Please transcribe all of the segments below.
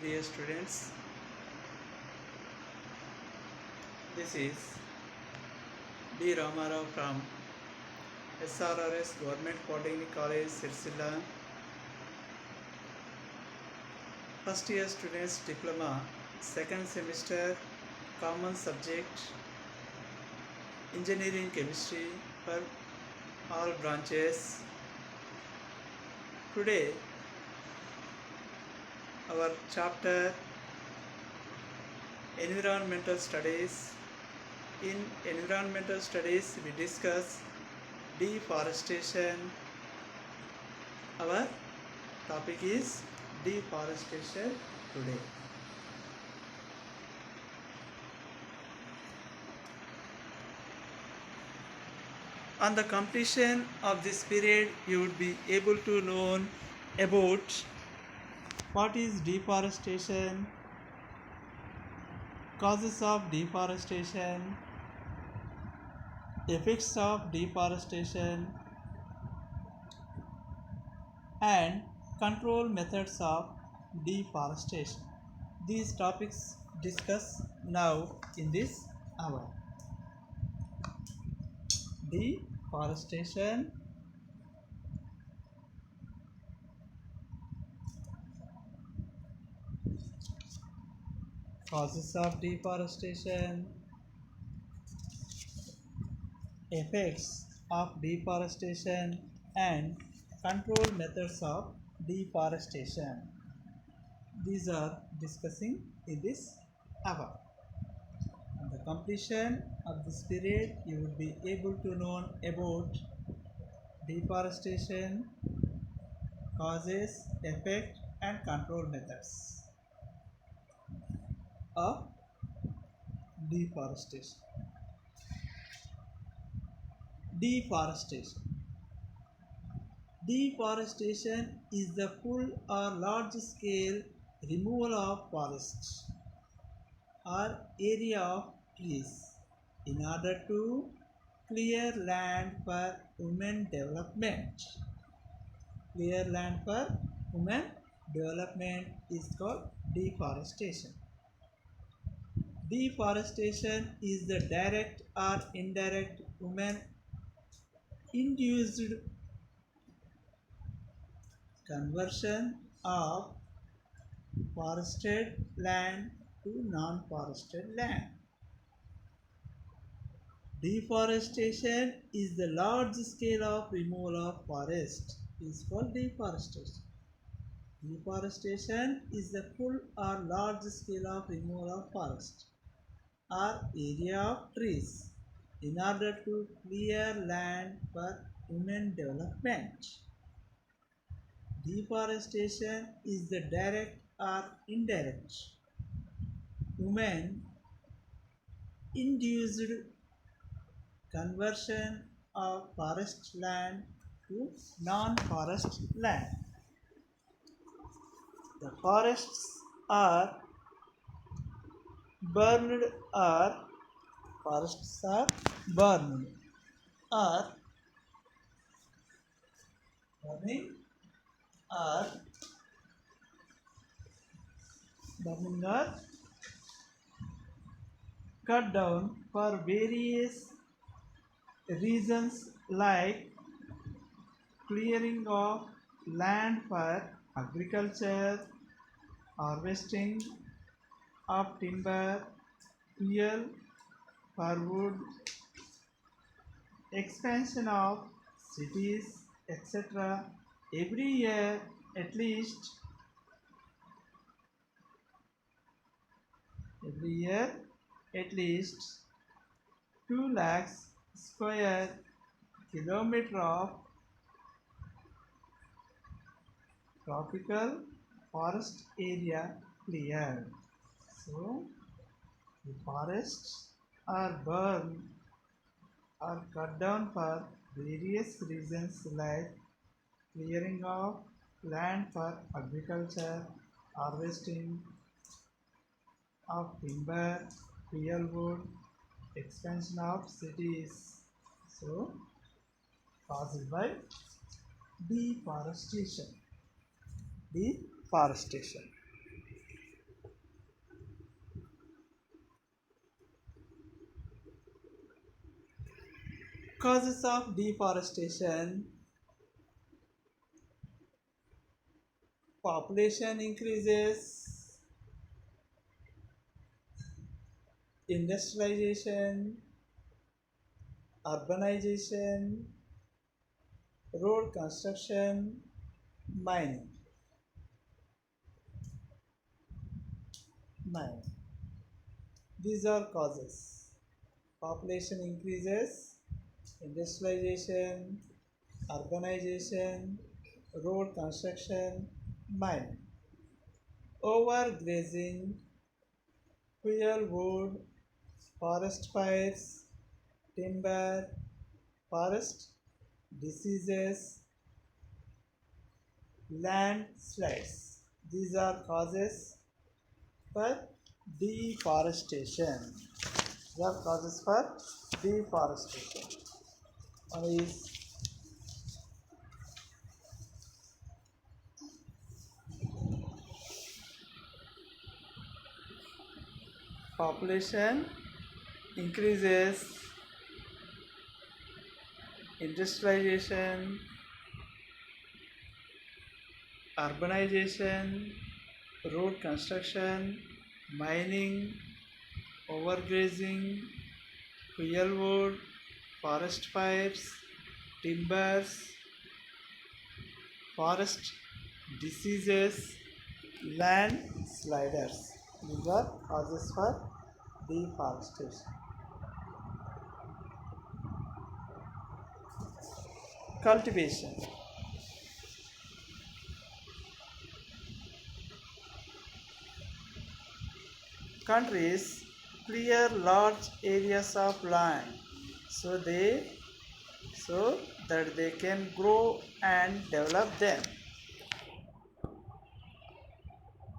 dear students, this is D. Ramarao from SRRS Government Polytechnic College, Sirsilla. First year students diploma, second semester, common subject, engineering chemistry for all branches. Today, our chapter environmental studies. In environmental studies, we discuss deforestation. Our topic is deforestation today. On the completion of this period, you would be able to learn about what is deforestation, causes of deforestation, effects of deforestation, and control methods of deforestation. These topics discussed now in this hour. Deforestation, causes of deforestation, effects of deforestation, and control methods of deforestation. These are discussing in this hour. On the completion of this period, you will be able to learn about deforestation, causes, effect, and control methods of deforestation. Deforestation. Deforestation is the full or large scale removal of forests or area of trees in order to clear land for human development. Clear land for human development is called deforestation. Deforestation is the direct or indirect human induced conversion of forested land to non-forested land. Deforestation is the large scale of removal of forest is called deforestation. Deforestation is the full or large scale of removal of forest or area of trees in order to clear land for human development. Deforestation is the direct or indirect human induced conversion of forest land to non-forest land. The forests are burned or forests are burned or burning or cut down for various reasons like clearing of land for agriculture, harvesting of timber, fuel for wood, expansion of cities, etc. Every year at least 2 lakhs square kilometer of tropical forest area cleared. So the forests are burned or cut down for various reasons like clearing of land for agriculture, harvesting of timber, fuel wood, expansion of cities. So caused by deforestation. Deforestation. Causes of deforestation: population increases, industrialization, urbanization, road construction, mining. Mining. These are causes. Population increases, industrialization, urbanization, road construction, mining. Overgrazing, fuel wood, forest fires, timber, forest diseases, landslides. These are causes for deforestation. These are causes for deforestation. One is population increases, industrialization, urbanization, road construction, mining, overgrazing, fuel wood, forest fires, timbers, forest diseases, landsliders. These are causes for deforestation. Cultivation. Countries clear large areas of land so so that they can grow and develop them.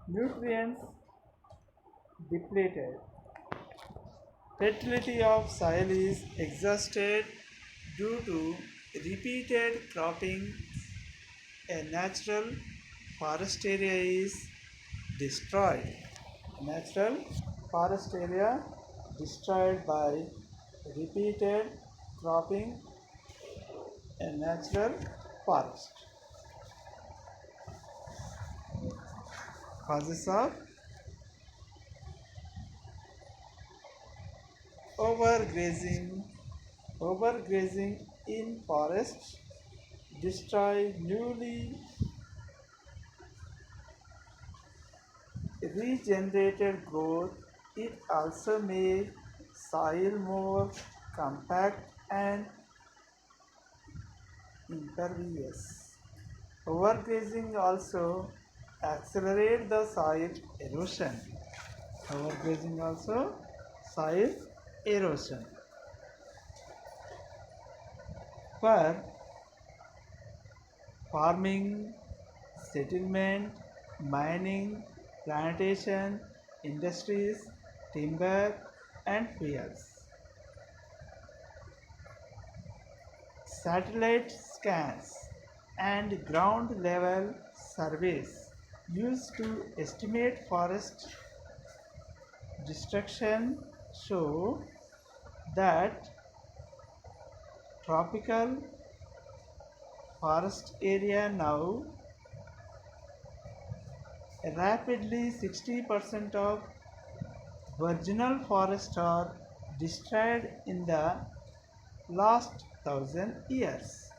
Nutrients depleted. Fertility of soil is exhausted due to repeated cropping. A natural forest area is destroyed. Natural forest area destroyed by repeated cropping a natural forest. Causes of overgrazing. Overgrazing in forests destroy newly regenerated growth. It also makes soil more compact and impervious. Overgrazing also accelerates the soil erosion. Overgrazing also soil erosion. For farming, settlement, mining, plantation, industries, timber, and fuels. Satellite scans and ground level surveys used to estimate forest destruction show that tropical forest area now rapidly 60% of virginal forests are destroyed in the last 1,000 years.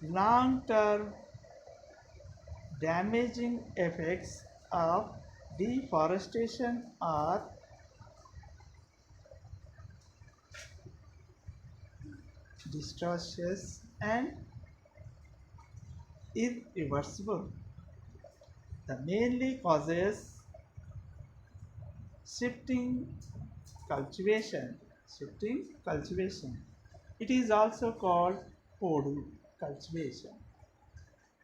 Long-term damaging effects of deforestation are disastrous and irreversible. The mainly causes shifting cultivation. Shifting cultivation. It is also called Podu cultivation.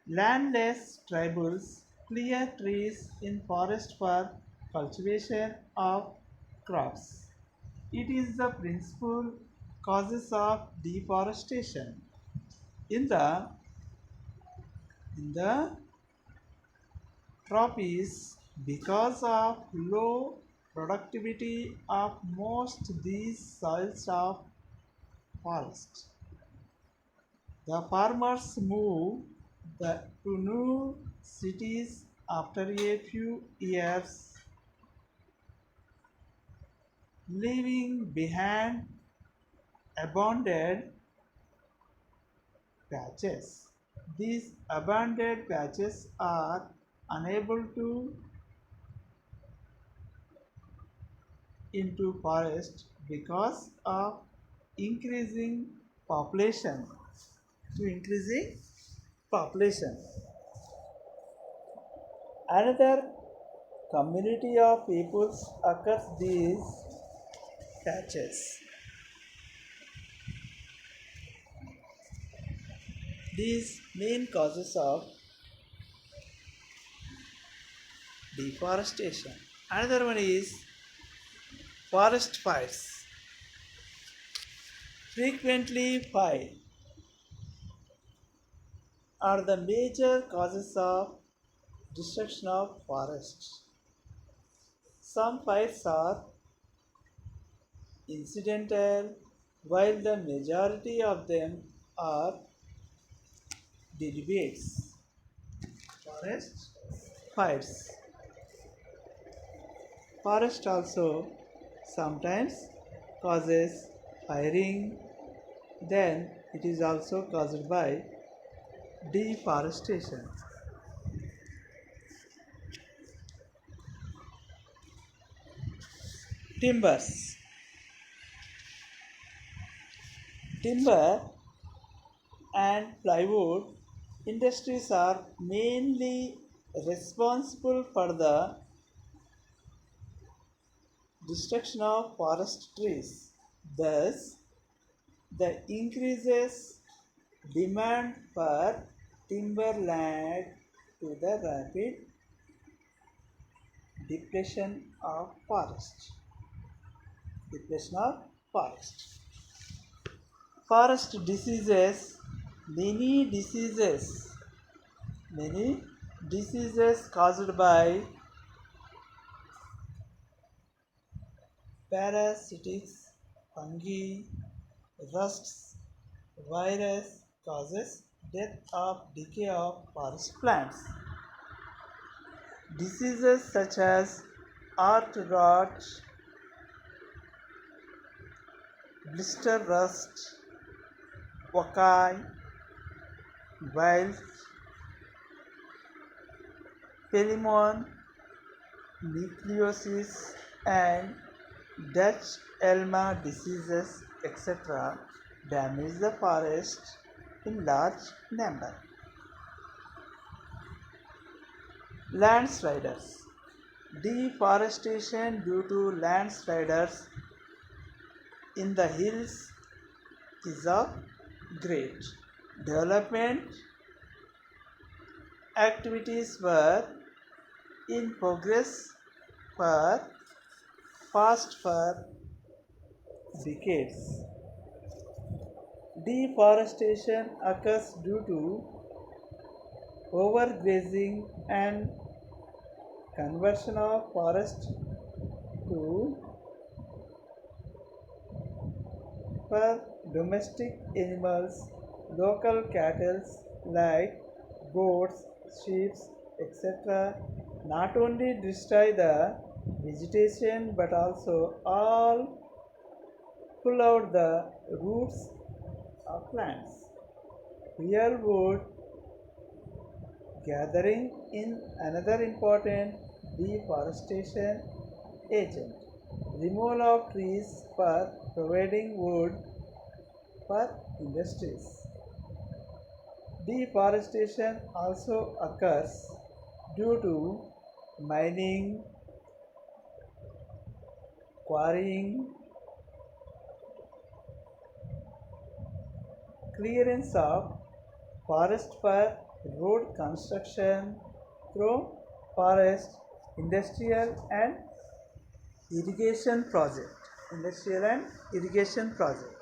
Landless tribals clear trees in forest for cultivation of crops. It is the principal causes of deforestation. In the tropics, because of low productivity of most these soils of forest. The farmers move to new cities after a few years, leaving behind abandoned patches. These abandoned patches are unable to into forest because of increasing population. To increasing population. Another community of peoples occurs these patches. These main causes of deforestation. Another one is forest fires. Frequently fire are the major causes of destruction of forests. Some fires are incidental while the majority of them are deliberate. Forest fires. Forest also sometimes causes firing, then it is also caused by deforestation. Timbers. Timber and plywood industries are mainly responsible for the destruction of forest trees. Thus, the increases demand for timberland to the rapid depletion of forest. Depletion of forest. Forest diseases, many diseases, many diseases caused by parasitics, fungi, rusts, virus causes death of decay of forest plants. Diseases such as earth rot, blister rust, Wakai, wild, Pelimon, nucleosis, and Dutch elma diseases, etc., damage the forest in large number. Landsliders. Deforestation due to landsliders in the hills is of great development. Activities were in progress for past for decades. Deforestation occurs due to overgrazing and conversion of forest to for domestic animals, local cattle like goats, sheep, etc. not only destroy the vegetation but also all pull out the roots of plants. Real gathering in another important deforestation agent. Removal of trees for providing wood for industries. Deforestation also occurs due to mining, quarrying, clearance of forest for road construction through forest, industrial and irrigation project. Industrial and irrigation project.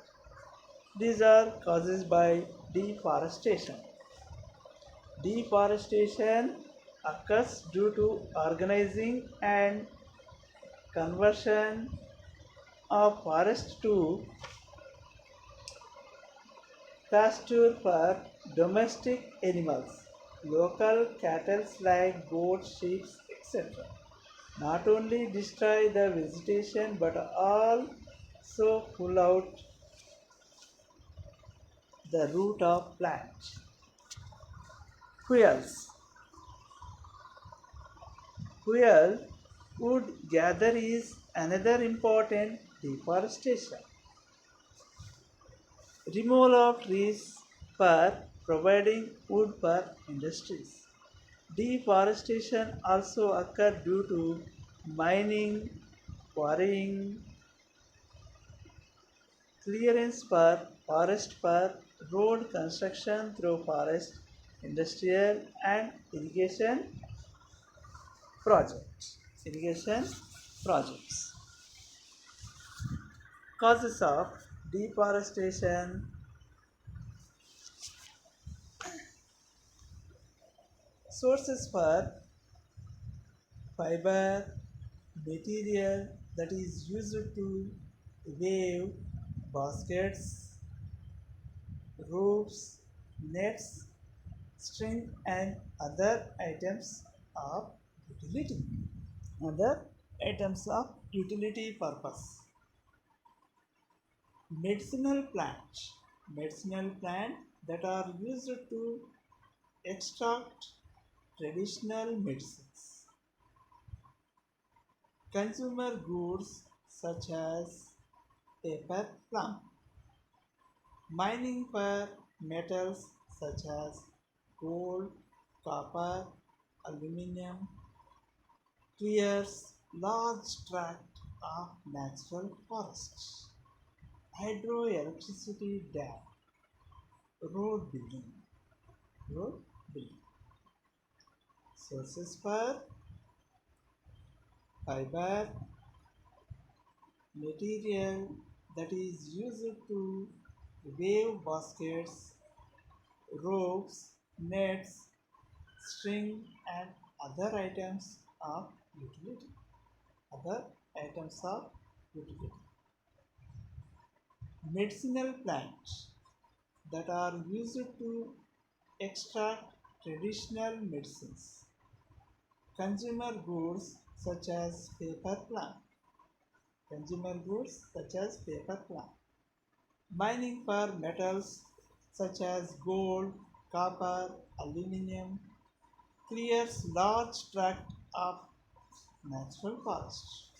These are causes by deforestation. Deforestation occurs due to organizing and conversion of forest to pasture for domestic animals, local cattle like goats, sheep, etc. Not only destroy the vegetation but also pull out the root of plant. Fuels. Fuel wood gather is another important deforestation. Removal of trees for providing wood for industries. Deforestation also occurs due to mining, quarrying, clearance for forest for road construction through forest, industrial and irrigation projects. Irrigation projects. Causes of deforestation. Sources for fiber material that is used to weave baskets, roofs, nets, string and other items of utility. Other items of utility purpose. Medicinal plants. Medicinal plants that are used to extract traditional medicines. Consumer goods such as paper plum. Mining for metals such as gold, copper, aluminum clears large tract of natural forests. Hydroelectricity dam, road building, road building. Sources for fiber material that is used to weave baskets, ropes, nets, string and other items of utility. Other items of utility. Medicinal plants that are used to extract traditional medicines. Consumer goods such as paper plant. Consumer goods such as paper plant. Mining for metals such as gold, copper, aluminum clears large tract of natural forest.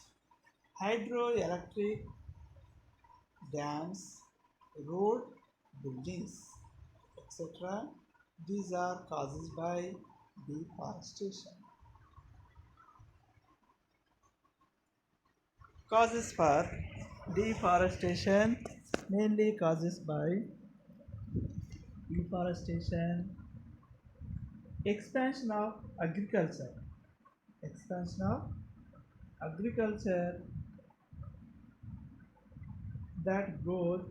Hydroelectric dams, road buildings, etc. These are causes by deforestation. Causes for deforestation, mainly causes by deforestation, expansion of agriculture, expansion of agriculture that grows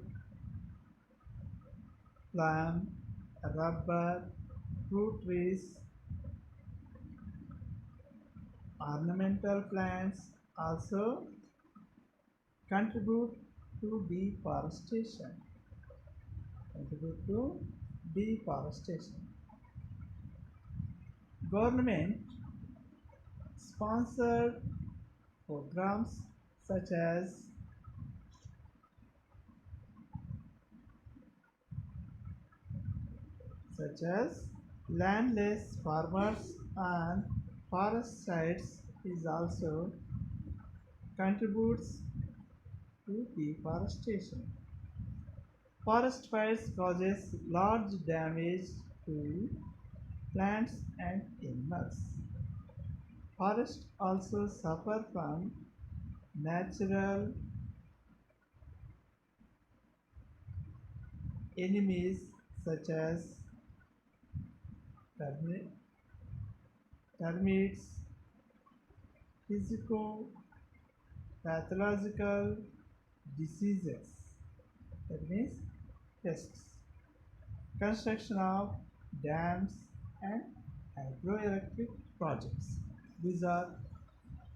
palm, rubber, fruit trees, ornamental plants also contribute to deforestation. Contribute to deforestation. Government sponsored programs such as landless farmers and forest sites is also contributes to deforestation. Forest fires causes large damage to plants and animals. Forests also suffer from natural enemies such as termites, physico-pathological diseases, that means pests, construction of dams and hydroelectric projects. These are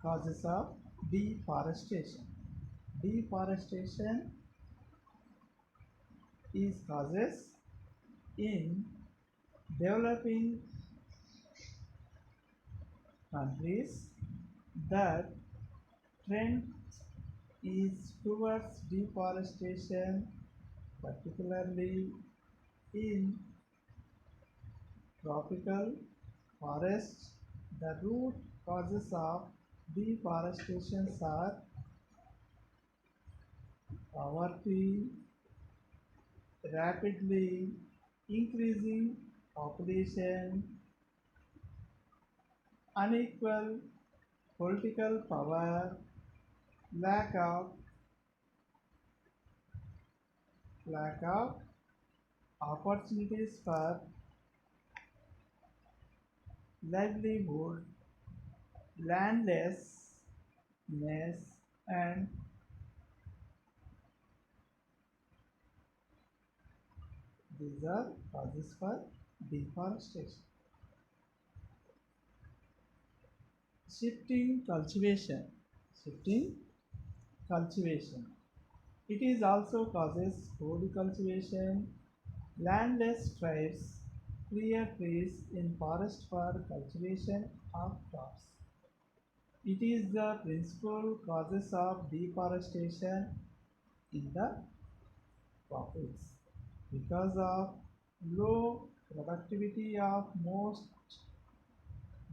causes of deforestation. Deforestation is causes In developing countries, the trend is towards deforestation, particularly in tropical forests. The root causes of deforestation are poverty, rapidly increasing population, unequal political power, lack of lack of opportunities for livelihood, landlessness, and these are causes for deforestation. Shifting cultivation. Shifting cultivation. It is also causes food cultivation. Landless tribes clear trees in forest for cultivation of crops. It is the principal causes of deforestation in the tropics because of low productivity of most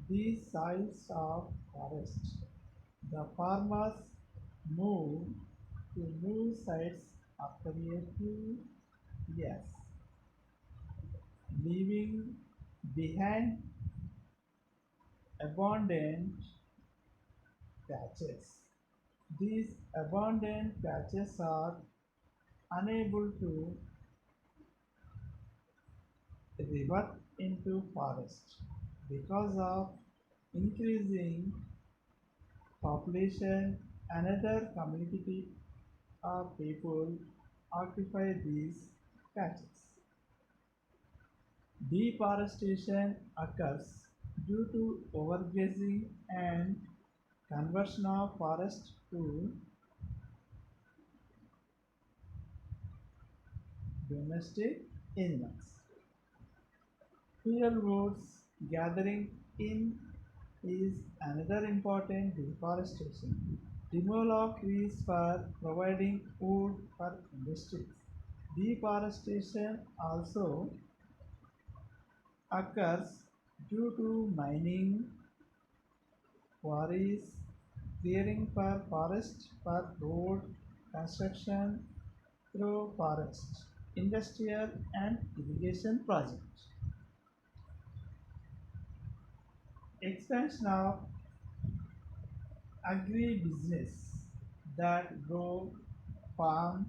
these soils of forest. The farmers move to new sites after a few years, leaving behind abandoned patches. These abandoned patches are unable to revert into forest because of increasing population. Another community of people occupy these patches. Deforestation occurs due to overgrazing and conversion of forest to domestic animals. Fuelwoods gathering in is another important deforestation. Removal of trees for providing wood for industries. Deforestation also occurs due to mining, quarries, clearing for forest for road construction through forest, industrial and irrigation projects. Expansion of agribusiness that grow palm,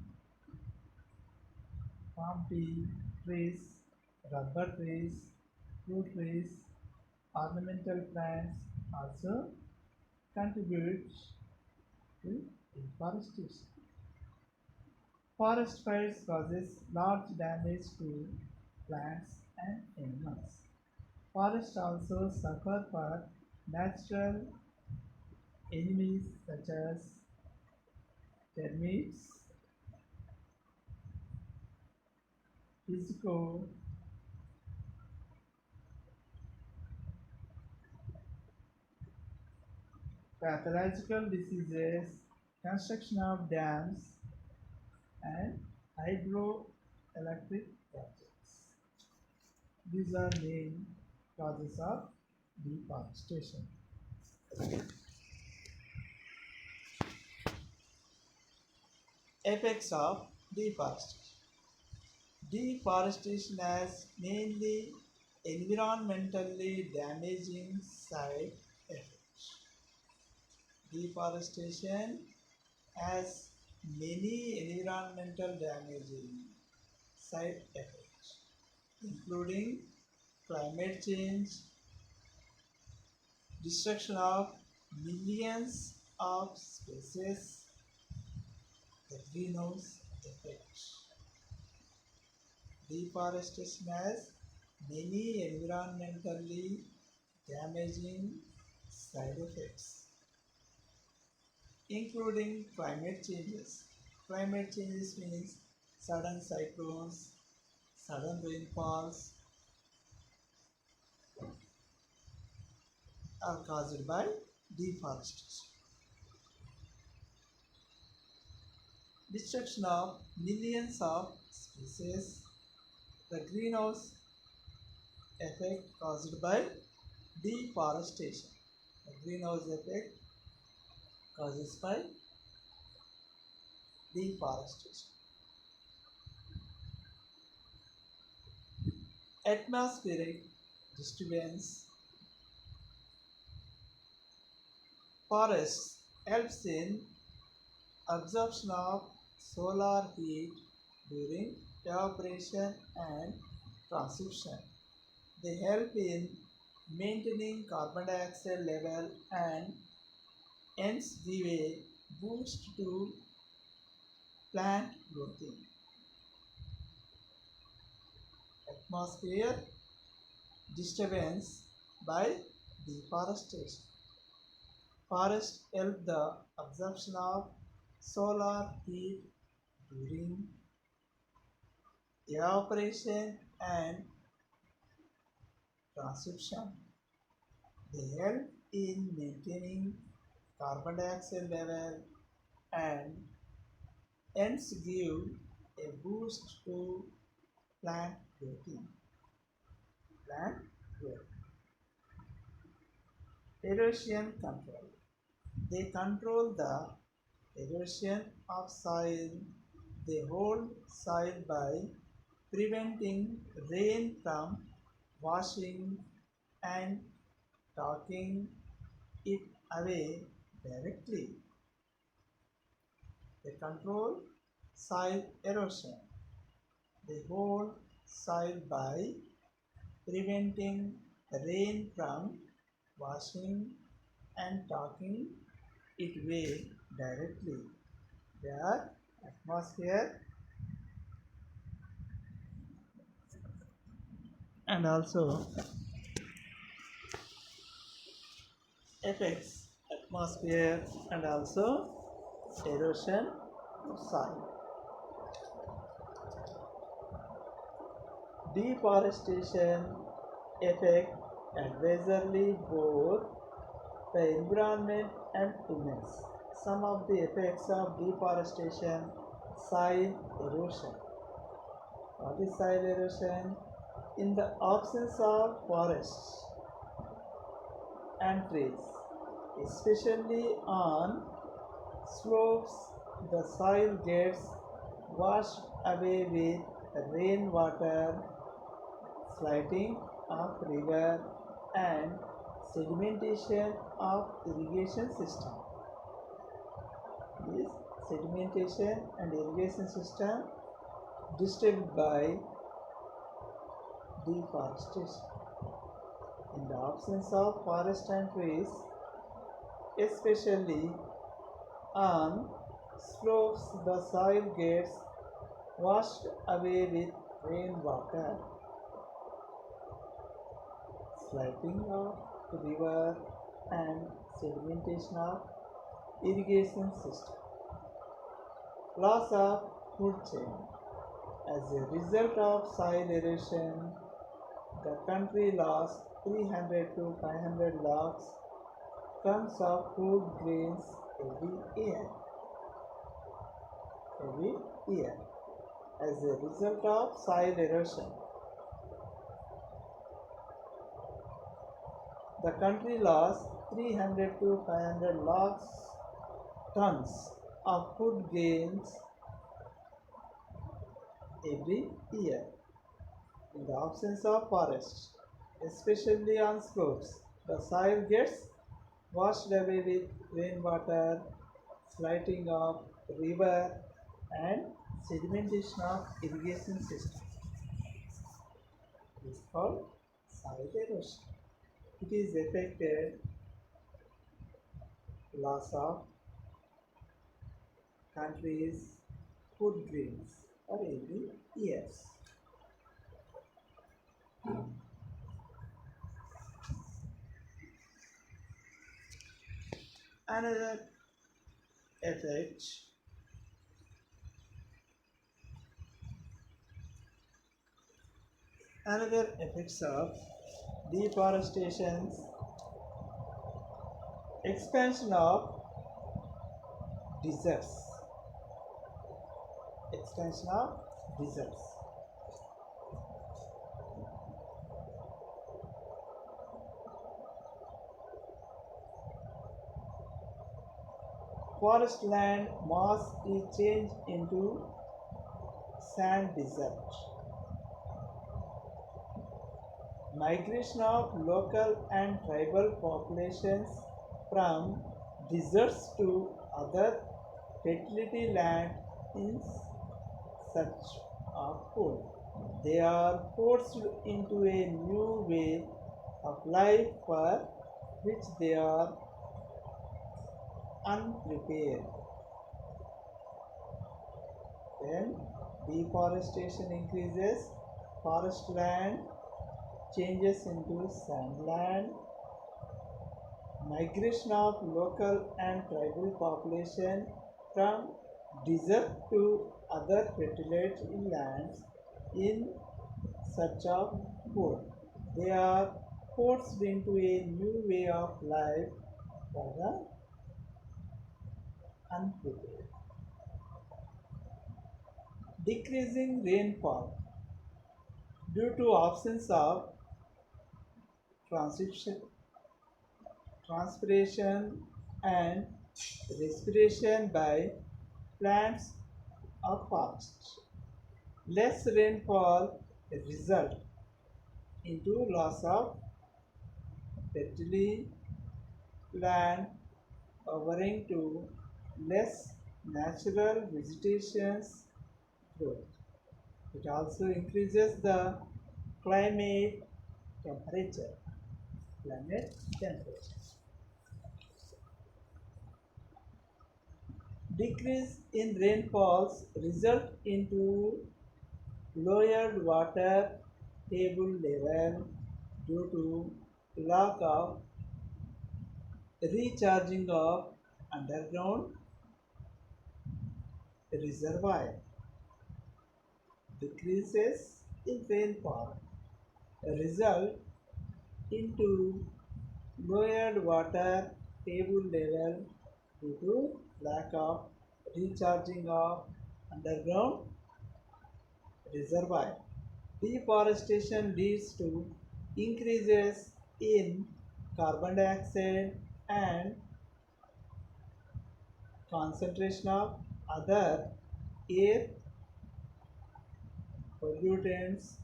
palm tea trees, rubber trees, fruit trees, ornamental plants also contribute to deforestation. Forest fires causes large damage to plants and animals. Forests also suffer for natural enemies such as termites, physical, pathological diseases, construction of dams, and hydroelectric projects. These are main causes of deforestation. Effects of deforestation. Deforestation has mainly environmentally damaging side effects. Deforestation has many environmental damaging side effects, including climate change, destruction of millions of species, the greenhouse effect. Deforestation has many environmentally damaging side effects, including climate changes. Climate changes means sudden cyclones, Sudden rainfalls are caused by deforestation. Destruction of millions of species. The greenhouse effect caused by deforestation. The greenhouse effect causes by deforestation. Atmospheric disturbance. Forests helps in absorption of solar heat during evaporation and transpiration. They help in maintaining carbon dioxide level and hence give a boost to plant growth. Atmosphere disturbance by deforestation. Forests help the absorption of solar heat during evaporation and transpiration. They help in maintaining carbon dioxide level and hence give a boost to plant growth. Plant growth. Erosion control. They control the erosion of soil. They hold soil by preventing rain from washing and taking it away directly. They control soil erosion. They hold soil by preventing rain from washing and taking it away directly. They are atmosphere and also affects atmosphere and also erosion of soil. Deforestation affect adversely both the environment and humans. Some of the effects of deforestation: soil erosion. What is soil erosion? In the absence of forests and trees, especially on slopes, the soil gets washed away with rainwater, flooding of river and sedimentation of irrigation system. This sedimentation and irrigation system disturbed by deforestation. In the absence of forest and trees, especially on slopes, the soil gets washed away with rainwater, flooding of river and sedimentation of irrigation system. Loss of food chain. As a result of soil erosion, the country lost 300 to 500 lakhs tons of food grains every year. As a result of soil erosion, the country lost 300 to 500 lakhs tons of food grains every year. In the absence of forests, especially on slopes, the soil gets washed away with rainwater, flooding of river and sedimentation of irrigation system. It is called soil erosion. It is affected loss of countries' food grains every year. Another effect Another effects of deforestation: expansion of deserts. Expansion of deserts. Forest land mass is changed into sand desert. Migration of local and tribal populations from deserts to other fertility land in search of food. They are forced into a new way of life for which they are unprepared. Then deforestation increases, forest land changes into sandland, migration of local and tribal population from desert to other fertile lands in search of food. They are forced into a new way of life for the unprepared. Decreasing rainfall due to absence of transition, transpiration and respiration by plants or forests. Less rainfall result into loss of fertile land owing to less natural vegetation's growth. It also increases the climate temperature. Climate temperature. Decrease in rainfalls result into lowered water table level due to lack of recharging of underground reservoir. Decreases in rainfall result into lowered water table level due to lack of recharging of underground reservoir. Deforestation leads to increases in carbon dioxide and concentration of other air pollutants.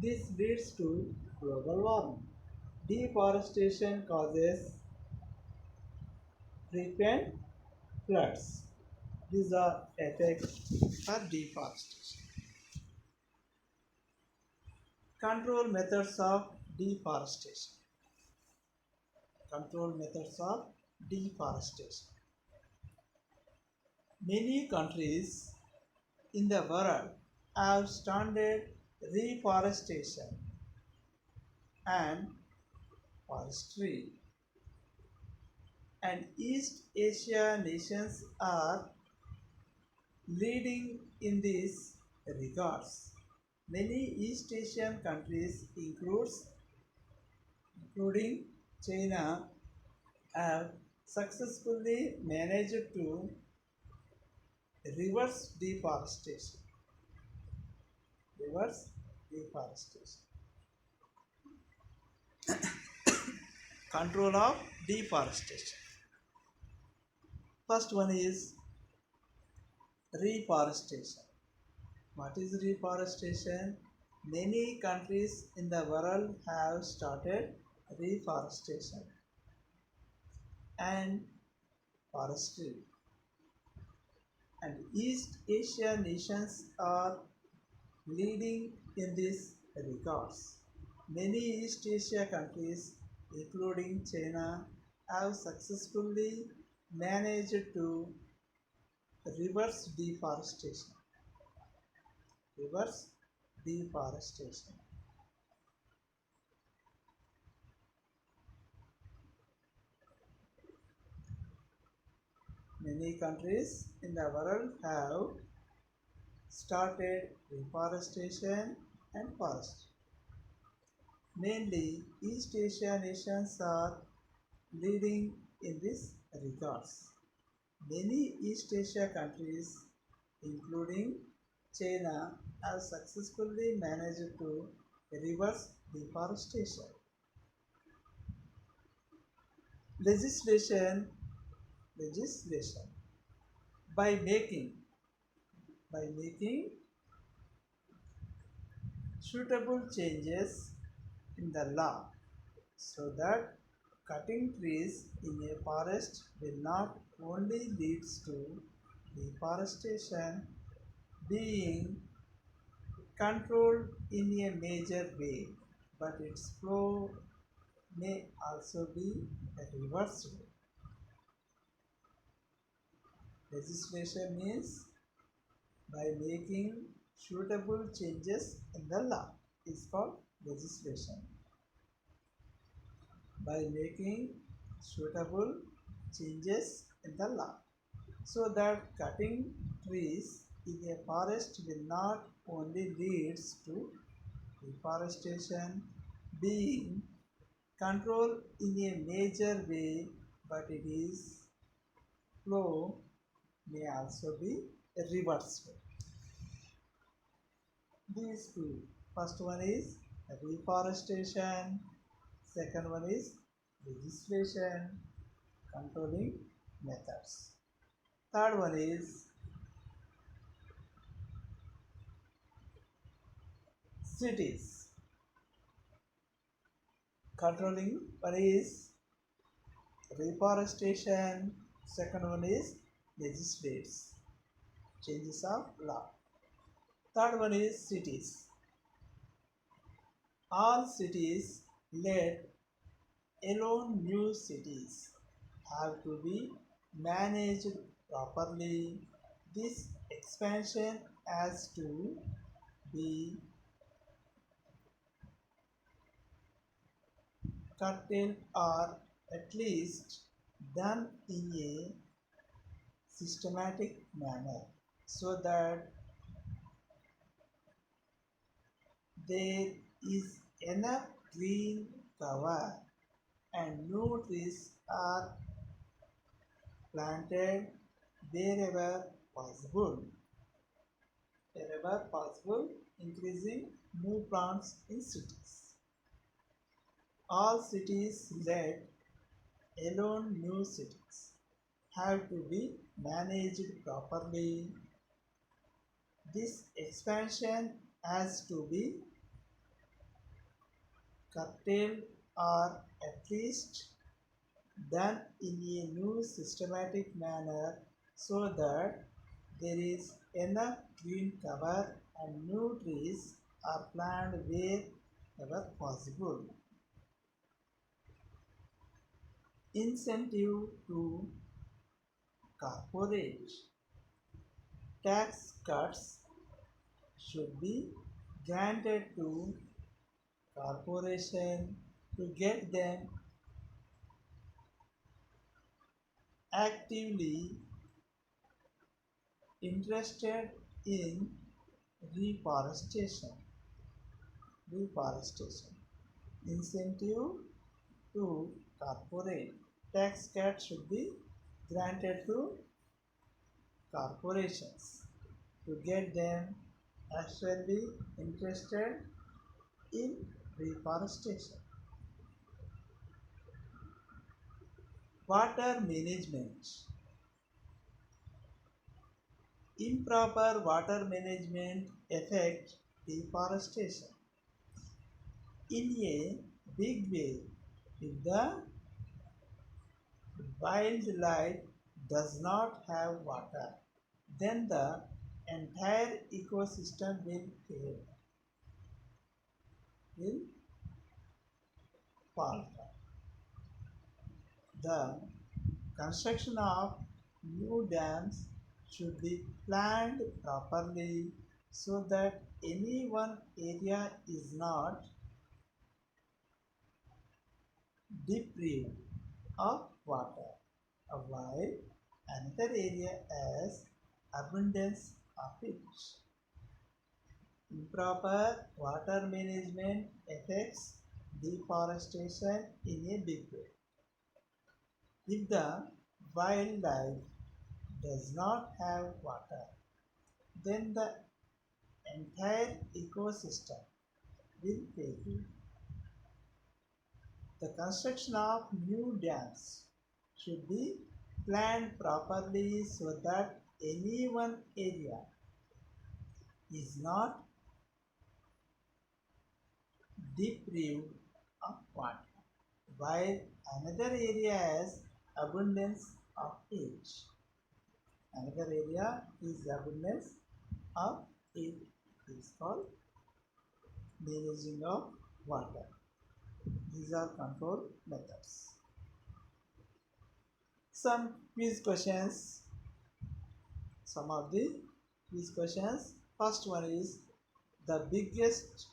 This leads to global warming. Deforestation causes frequent floods. These are effects of deforestation. Control methods of deforestation. Control methods of deforestation. Many countries in the world have started reforestation and forestry, and East Asia nations are leading in these regards. Many East Asian countries, including China, have successfully managed to reverse deforestation. Reverse deforestation. Control of deforestation. First one is reforestation. What is reforestation? Many countries in the world have started reforestation and forestry, and East Asia nations are leading in this regards. Many East Asia countries, including China, have successfully managed to reverse deforestation. Reverse deforestation. Many countries in the world have started reforestation and forestry. Mainly, East Asia nations are leading in this regards. Many East Asia countries, including China, have successfully managed to reverse deforestation. Legislation, legislation by making suitable changes in the law so that cutting trees in a forest will not only leads to deforestation being controlled in a major way, but its flow may also be reversed. Legislation means by making suitable changes in the law is called legislation. By making suitable changes in the law so that cutting trees in a forest will not only leads to deforestation being controlled in a major way, but it is flow may also be reversed. These two. First one is reforestation, second one is legislation, controlling methods. Third one is cities. Controlling one is reforestation, second one is legislates, changes of law. Third one is cities. All cities, let alone new cities, have to be managed properly. This expansion has to be curtailed or at least done in a systematic manner so that there is enough green cover and new trees are planted wherever possible. Wherever possible, increasing new plants in cities. All cities, let alone new cities, have to be managed properly. This expansion has to be curtailed or at least done in a new systematic manner so that there is enough green cover and new trees are planted wherever possible. Incentive to corporate tax cuts should be granted to corporation to get them actively interested in reforestation. Reforestation. Incentive to corporate tax cut should be granted to corporations to get them actually interested in reforestation. Water management. Improper water management affects deforestation in a big way. If the wildlife does not have water, then the entire ecosystem will fail, will falter. The construction of new dams should be planned properly so that any one area is not deprived of water, while another area has abundance of it. Improper water management affects deforestation in a big way. If the wildlife does not have water, then the entire ecosystem will fail. The construction of new dams should be planned properly so that any one area is not deprived of water, while another area has abundance of it. Another area is abundance of it is called managing of water. These are control methods. Some quiz questions. Some of the quiz questions. First one is the biggest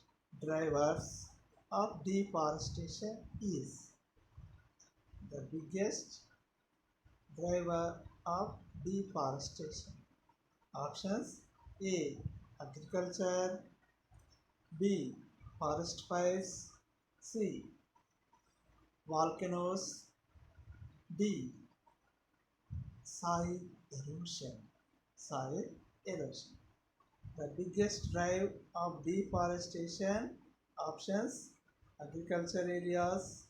drivers of deforestation is. The biggest driver of deforestation. Options A. Agriculture, B. Forest fires, C. Volcanoes, D. Soil erosion. Soil erosion. The biggest drive of deforestation. Options: agriculture areas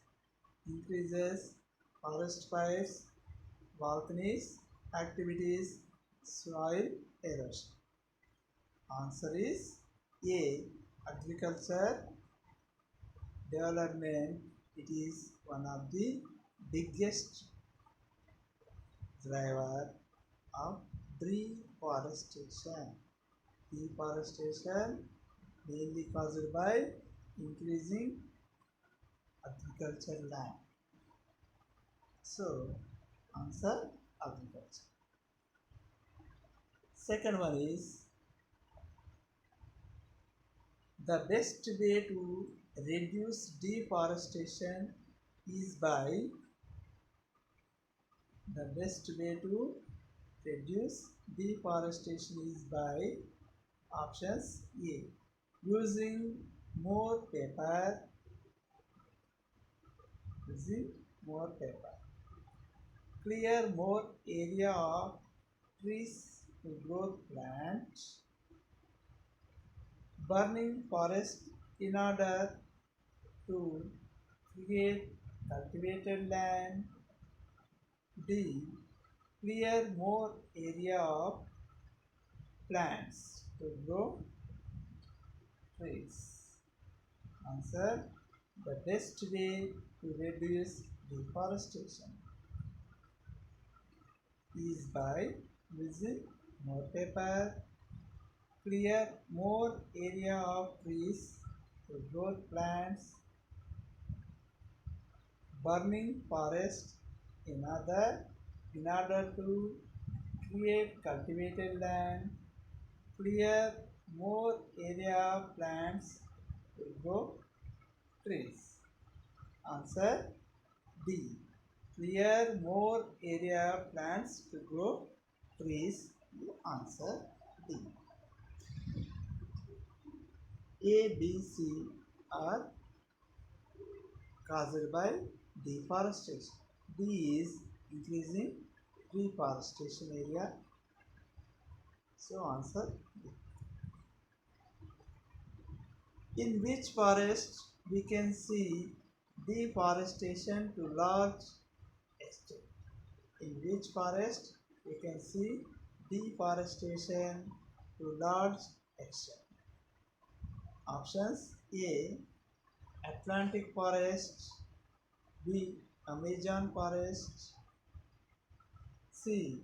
increases, forest fires, volcanic activities, soil erosion. Answer is A. Agriculture development. It is one of the biggest driver of deforestation. Deforestation mainly caused by increasing agriculture land. So, answer agriculture. Second one is the best way to reduce deforestation is by the best way to reduce deforestation is by options A. Using more paper, using more paper. Clear more area of trees to grow plants. Burning forest in order to create cultivated land. D. Clear more area of plants to grow trees. Answer: the best way to reduce deforestation is by using more paper, clear more area of trees to grow plants, burning forest in order to create cultivated land, clear more area of plants to grow trees. Answer D. Clear more area of plants to grow trees. Answer D. A, B, C are caused by deforestation. D is increasing deforestation area. So answer D. In which forest we can see deforestation to large extent? In which forest we can see deforestation to large extent? Options: A. Atlantic forest, B. Amazon forest, C.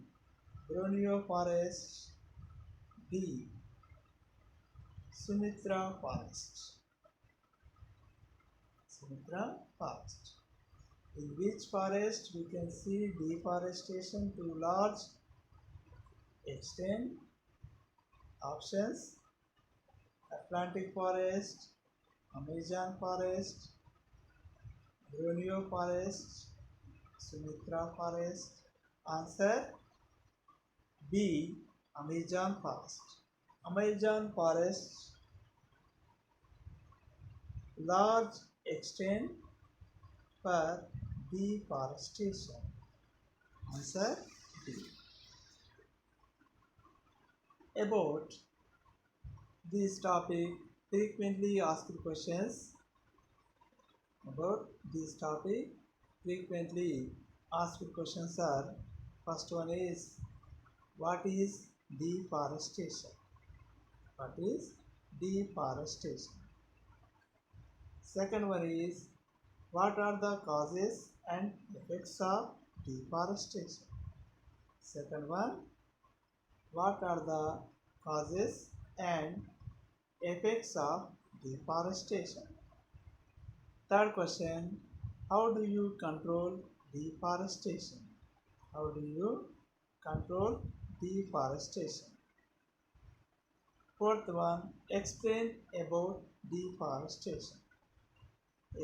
Borneo forest, D. Sumatra forest. Sumatra forest. In which forest we can see deforestation to large extent? Options: Atlantic forest, Amazon forest, Borneo forest, Sumatra forest. Answer B. Amazon forest. Amazon forest large extent for deforestation? Answer D. About this topic, frequently asked questions about this topic. Frequently asked questions are: first one is, what is deforestation? What is deforestation? Second one is, what are the causes and effects of deforestation? Second one, what are the causes and effects of deforestation? Third question, how do you control deforestation? How do you control deforestation? Fourth one, explain about deforestation.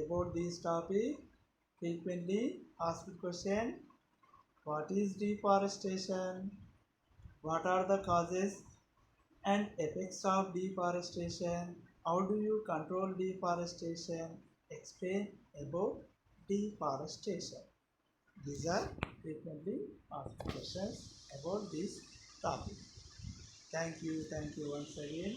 About this topic, frequently asked question: what is deforestation? What are the causes and effects of deforestation? How do you control deforestation? Explain about deforestation. These are frequently asked questions about this topic. Thank you once again.